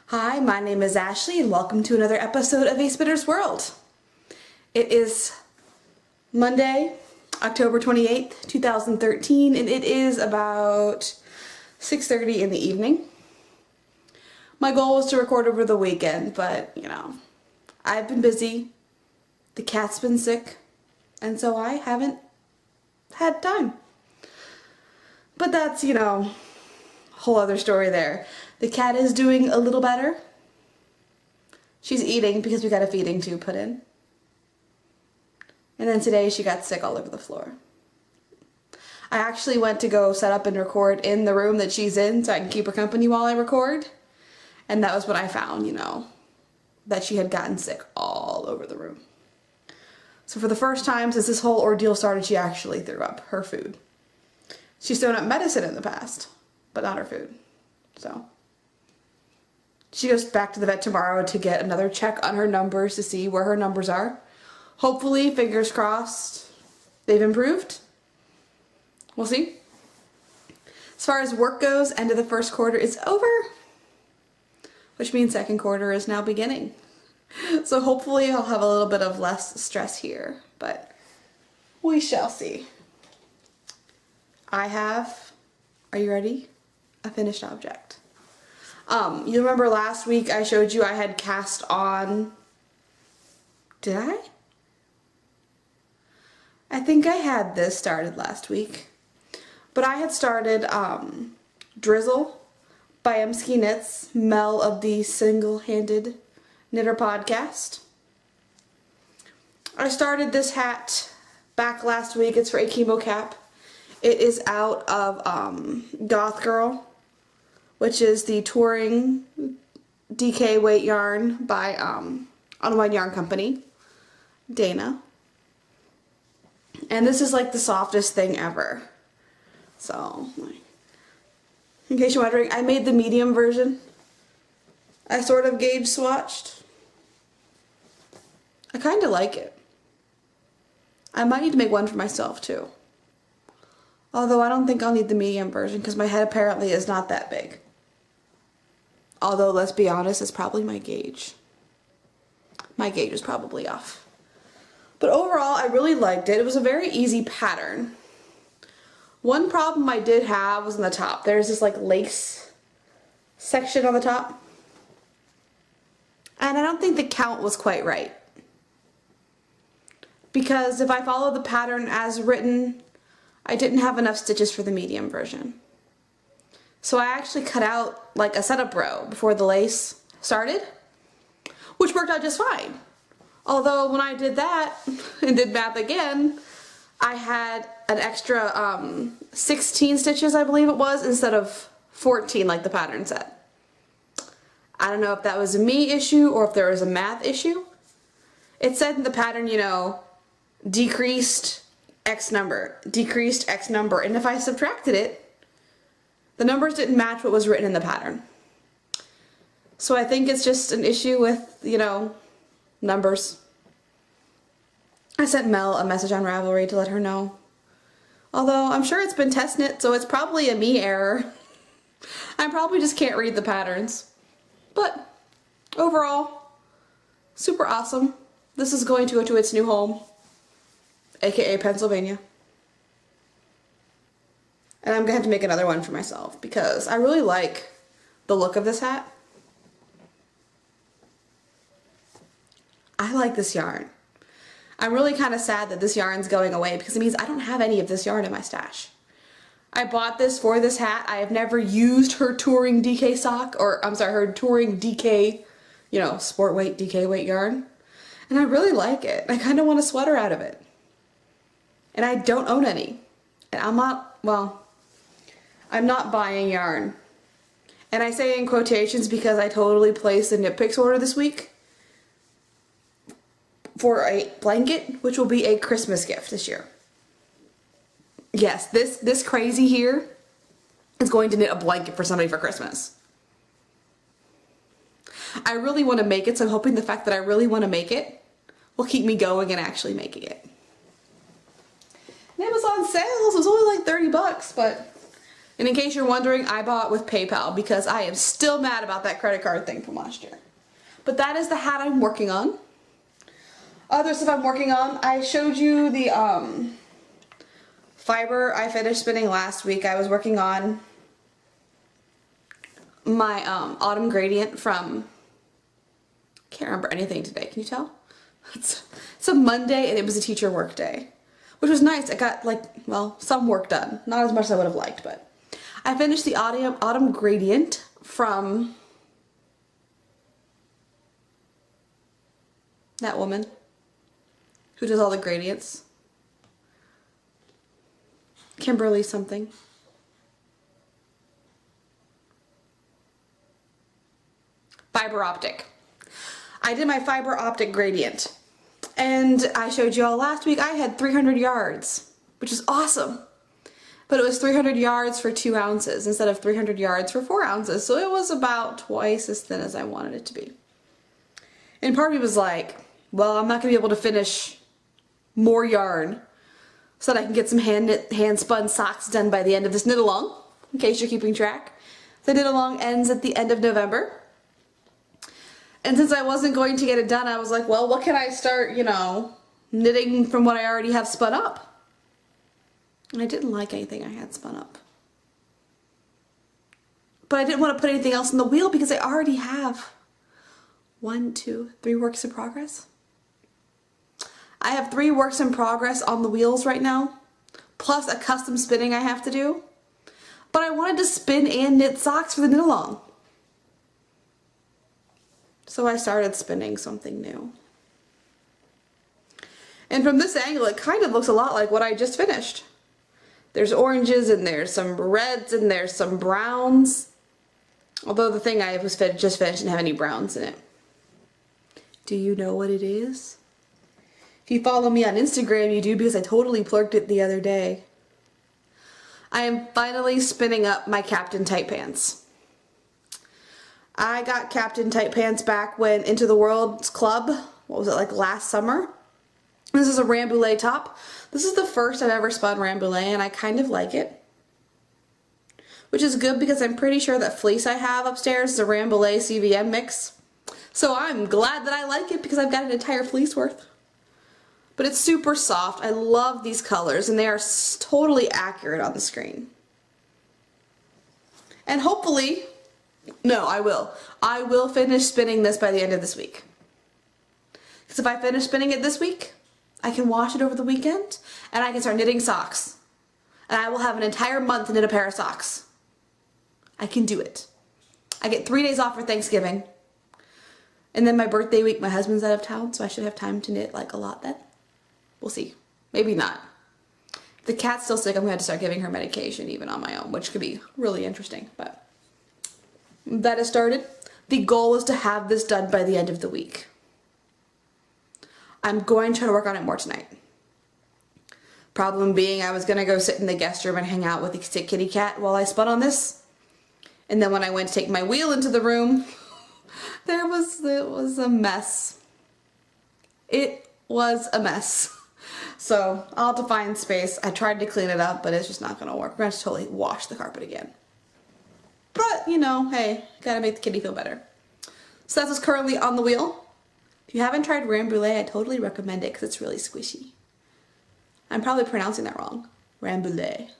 Hi, my name is Ashley and welcome to another episode of A Spinner's World. It is Monday, October 28th, 2013, and it is about 6:30 in the evening. My goal was to record over the weekend, but, I've been busy, the cat's been sick, and so I haven't had time. But that's, a whole other story there. The cat is doing a little better. She's eating because we got a feeding tube put in. And then today she got sick all over the floor. I actually went to go set up and record in the room that she's in so I can keep her company while I record. And that was when I found, that she had gotten sick all over the room. So for the first time since this whole ordeal started, she actually threw up her food. She's thrown up medicine in the past, but not her food. So she goes back to the vet tomorrow to get another check on her numbers to see where her numbers are. Hopefully, fingers crossed, they've improved. We'll see. As far as work goes, end of the first quarter is over, which means second quarter is now beginning. So hopefully I'll have a little bit of less stress here, but we shall see. I have, are you ready? A finished object. You remember last week I showed you I had cast on, did I? I think I had this started last week, but I had started Drizzle by Emsky Knits, Mel of the Single-Handed Knitter Podcast. I started this hat back last week. It's for Akimbo Cap. It is out of Goth Girl, which is the touring DK weight yarn by Unwind Yarn Company, Dana. And this is like the softest thing ever. So, in case you're wondering, I made the medium version. I sort of gauge swatched. I kind of like it. I might need to make one for myself too. Although I don't think I'll need the medium version because my head apparently is not that big. Although, let's be honest, it's probably my gauge. My gauge is probably off. But overall, I really liked it. It was a very easy pattern. One problem I did have was on the top. There's this like lace section on the top. And I don't think the count was quite right. Because if I follow the pattern as written, I didn't have enough stitches for the medium version. So I actually cut out like a setup row before the lace started, which worked out just fine. Although when I did that and did math again, I had an extra 16 stitches, I believe it was, instead of 14 like the pattern said. I don't know if that was a me issue or if there was a math issue. It said in the pattern, decreased X number, decreased X number, and if I subtracted it, the numbers didn't match what was written in the pattern. So I think it's just an issue with, numbers. I sent Mel a message on Ravelry to let her know. Although I'm sure it's been test knit, so it's probably a me error. I probably just can't read the patterns. But overall, super awesome. This is going to go to its new home, aka Pennsylvania. And I'm going to have to make another one for myself because I really like the look of this hat. I like this yarn. I'm really kind of sad that this yarn's going away because it means I don't have any of this yarn in my stash. I bought this for this hat. I have never used her touring DK sock, or I'm sorry, her touring DK, sport weight, DK weight yarn. And I really like it. I kind of want a sweater out of it. And I don't own any. And I'm not buying yarn. And I say in quotations because I totally placed a Knit Picks order this week for a blanket, which will be a Christmas gift this year. Yes, this crazy here is going to knit a blanket for somebody for Christmas. I really want to make it, so I'm hoping the fact that I really want to make it will keep me going and actually making it. And it was on sale, so it was only like 30 bucks, but And in case you're wondering, I bought with PayPal because I am still mad about that credit card thing from last year. But that is the hat I'm working on. Other stuff I'm working on, I showed you the fiber I finished spinning last week. I was working on my autumn gradient from, can't remember anything today, can you tell? It's a Monday and it was a teacher work day, which was nice. I got well, some work done. Not as much as I would have liked, but I finished the autumn gradient from that woman who does all the gradients. Kimberly something. Fiber optic. I did my fiber optic gradient. And I showed you all last week I had 300 yards, which is awesome. But it was 300 yards for 2 ounces instead of 300 yards for 4 ounces. So it was about twice as thin as I wanted it to be. And part of me was like, well, I'm not going to be able to finish more yarn so that I can get some hand spun socks done by the end of this knit along, in case you're keeping track. The knit along ends at the end of November. And since I wasn't going to get it done, I was like, well, what can I start, knitting from what I already have spun up? And I didn't like anything I had spun up. But I didn't want to put anything else in the wheel because I already have 1, 2, 3 works in progress. I have 3 works in progress on the wheels right now, plus a custom spinning I have to do. But I wanted to spin and knit socks for the knit along. So I started spinning something new. And from this angle, it kind of looks a lot like what I just finished. There's oranges and there's some reds and there's some browns. Although the thing I was just finished didn't have any browns in it. Do you know what it is? If you follow me on Instagram, you do, because I totally plurked it the other day. I am finally spinning up my Captain Tight Pants. I got Captain Tight Pants back when Into the World's Club, what was it, like last summer? This is a Rambouillet top. This is the first I've ever spun Rambouillet, and I kind of like it. Which is good because I'm pretty sure that fleece I have upstairs is a Rambouillet CVM mix. So I'm glad that I like it because I've got an entire fleece worth. But it's super soft. I love these colors, and they are totally accurate on the screen. And hopefully, no, I will. I will finish spinning this by the end of this week. Because if I finish spinning it this week, I can wash it over the weekend, and I can start knitting socks. And I will have an entire month to knit a pair of socks. I can do it. I get 3 days off for Thanksgiving. And then my birthday week, my husband's out of town, so I should have time to knit like a lot then. We'll see. Maybe not. If the cat's still sick, I'm going to have to start giving her medication even on my own, which could be really interesting. But that has started. The goal is to have this done by the end of the week. I'm going to try to work on it more tonight. Problem being, I was going to go sit in the guest room and hang out with the kitty cat while I spun on this. And then when I went to take my wheel into the room, it was a mess. It was a mess. So I'll have to find space. I tried to clean it up, but it's just not going to work. We're going to totally wash the carpet again. But, hey, gotta make the kitty feel better. So that's what's currently on the wheel. If you haven't tried Rambouillet, I totally recommend it because it's really squishy. I'm probably pronouncing that wrong. Rambouillet.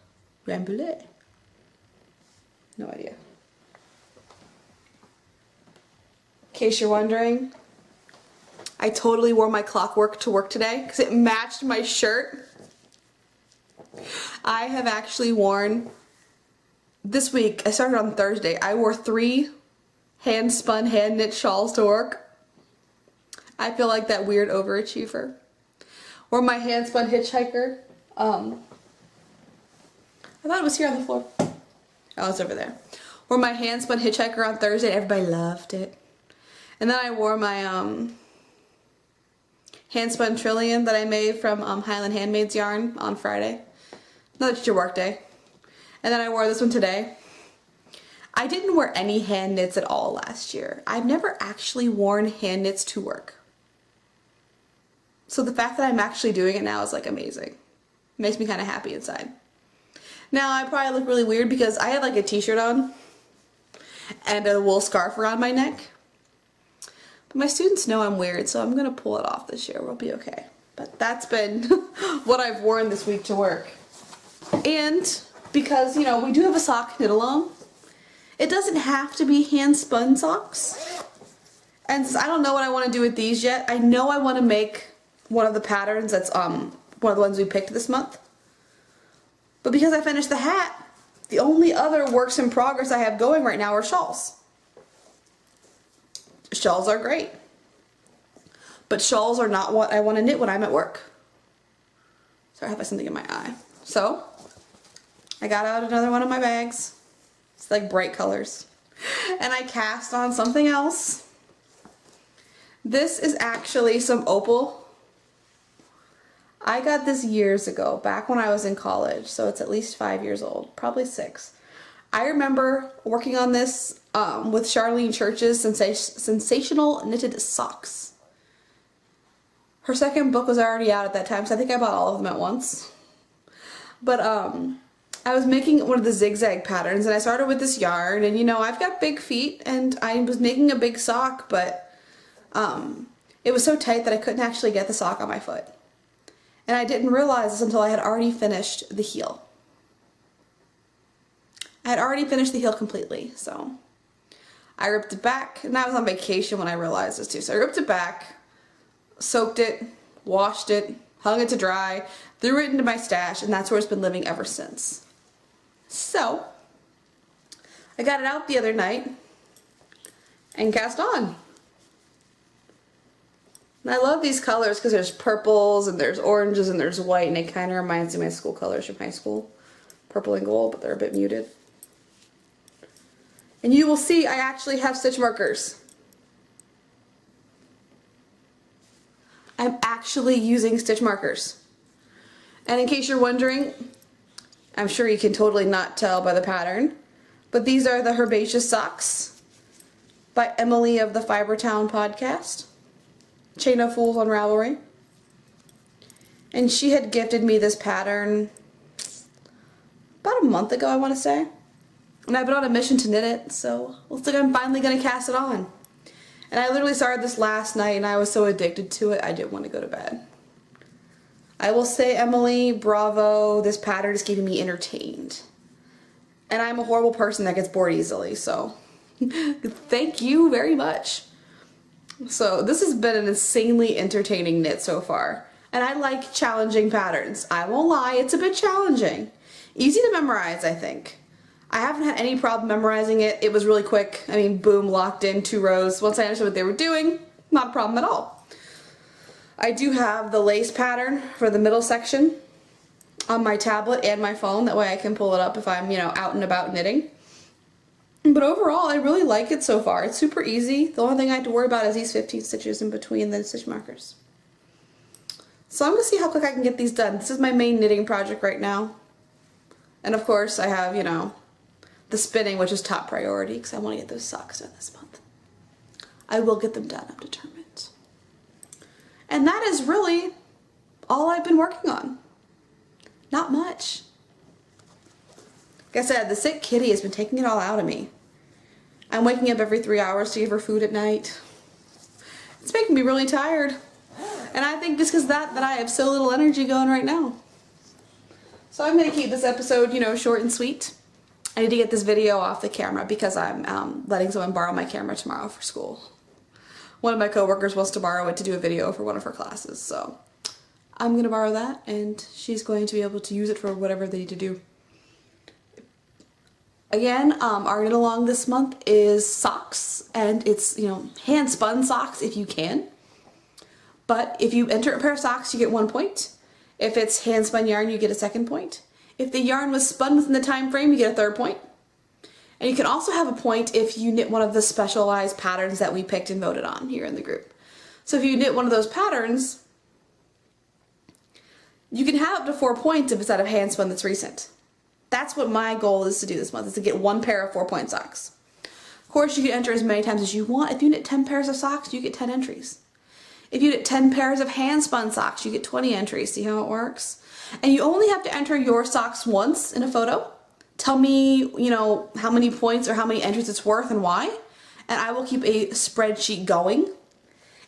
Rambouillet. No idea. In case you're wondering, I totally wore my clockwork to work today because it matched my shirt. I have actually worn, this week, I started on Thursday, I wore 3 hand-spun, hand-knit shawls to work. I feel like that weird overachiever. Or my hand-spun hitchhiker. I thought it was here on the floor. Oh, it's over there. Wore my hand-spun hitchhiker on Thursday. Everybody loved it. And then I wore my hand-spun trillion that I made from Highland Handmaid's yarn on Friday. Another teacher work day. And then I wore this one today. I didn't wear any hand knits at all last year. I've never actually worn hand knits to work. So the fact that I'm actually doing it now is like amazing. It makes me kind of happy inside. Now I probably look really weird because I had like a t-shirt on and a wool scarf around my neck. But my students know I'm weird, so I'm gonna pull it off this year. We'll be okay. But that's been what I've worn this week to work. And because, you know, we do have a sock knit along, it doesn't have to be hand spun socks. And since I don't know what I want to do with these yet, I know I want to make one of the patterns that's one of the ones we picked this month. But because I finished the hat, the only other works in progress I have going right now are shawls. Shawls are great. But shawls are not what I want to knit when I'm at work. Sorry, I have something in my eye. So, I got out another one of my bags. It's like bright colors. And I cast on something else. This is actually some opal. I got this years ago, back when I was in college, so it's at least 5 years old, probably 6. I remember working on this with Charlene Church's Sensational Knitted Socks. Her second book was already out at that time, so I think I bought all of them at once. But I was making one of the zigzag patterns, and I started with this yarn, and you know, I've got big feet, and I was making a big sock, but it was so tight that I couldn't actually get the sock on my foot. And I didn't realize this until I had already finished the heel. I had already finished the heel completely, so I ripped it back, and I was on vacation when I realized this too. So I ripped it back, soaked it, washed it, hung it to dry, threw it into my stash, and that's where it's been living ever since. So I got it out the other night and cast on. And I love these colors because there's purples and there's oranges and there's white, and it kind of reminds me of my school colors from high school. Purple and gold, but they're a bit muted. And you will see I actually have stitch markers. I'm actually using stitch markers. And in case you're wondering, I'm sure you can totally not tell by the pattern, but these are the Herbaceous Socks by Emily of the Fibertown podcast. Chain of Fools on Ravelry. And she had gifted me this pattern about a month ago, I want to say. And I've been on a mission to knit it, so looks like I'm finally going to cast it on. And I literally started this last night, and I was so addicted to it, I didn't want to go to bed. I will say, Emily, bravo, this pattern is keeping me entertained. And I'm a horrible person that gets bored easily, so thank you very much. So this has been an insanely entertaining knit so far. And I like challenging patterns. I won't lie, it's a bit challenging. Easy to memorize, I think. I haven't had any problem memorizing it. It was really quick. I mean, boom, locked in 2 rows. Once I understood what they were doing, not a problem at all. I do have the lace pattern for the middle section on my tablet and my phone. That way I can pull it up if I'm, you know, out and about knitting. But overall, I really like it so far. It's super easy. The only thing I have to worry about is these 15 stitches in between the stitch markers. So I'm going to see how quick I can get these done. This is my main knitting project right now. And of course, I have, you know, the spinning, which is top priority because I want to get those socks done this month. I will get them done, I'm determined. And that is really all I've been working on. Not much. Like I said, the sick kitty has been taking it all out of me. I'm waking up every 3 hours to give her food at night. It's making me really tired. And I think just because that I have so little energy going right now. So I'm going to keep this episode, you know, short and sweet. I need to get this video off the camera because I'm letting someone borrow my camera tomorrow for school. One of my coworkers wants to borrow it to do a video for one of her classes, so I'm going to borrow that, and she's going to be able to use it for whatever they need to do. Again, our knit along this month is socks, and it's, you know, hand spun socks if you can. But if you enter a pair of socks, you get 1 point. If it's hand spun yarn, you get a 2nd point. If the yarn was spun within the time frame, you get a 3rd point. And you can also have a point if you knit one of the specialized patterns that we picked and voted on here in the group. So if you knit one of those patterns, you can have up to 4 points if it's out of hand spun that's recent. That's what my goal is to do this month, is to get 1 pair of 4-point socks. Of course, you can enter as many times as you want. If you knit 10 pairs of socks, you get 10 entries. If you knit 10 pairs of hand spun socks, you get 20 entries. See how it works? And you only have to enter your socks once in a photo. Tell me, you know, how many points or how many entries it's worth and why. And I will keep a spreadsheet going.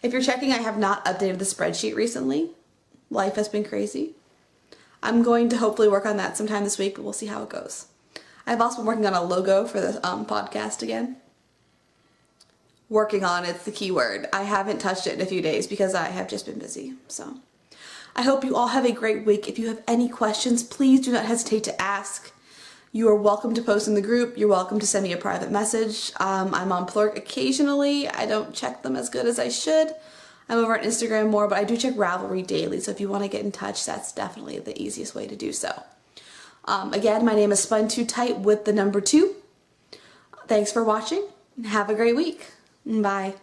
If you're checking, I have not updated the spreadsheet recently. Life has been crazy. I'm going to hopefully work on that sometime this week, but we'll see how it goes. I've also been working on a logo for the podcast again. Working on it's the key word. I haven't touched it in a few days because I have just been busy. So I hope you all have a great week. If you have any questions, please do not hesitate to ask. You are welcome to post in the group. You're welcome to send me a private message. I'm on Plurk occasionally. I don't check them as good as I should. I'm over on Instagram more, but I do check Ravelry daily. So if you want to get in touch, that's definitely the easiest way to do so. Again, my name is Spun2Tight with the number 2. Thanks for watching and have a great week. Bye.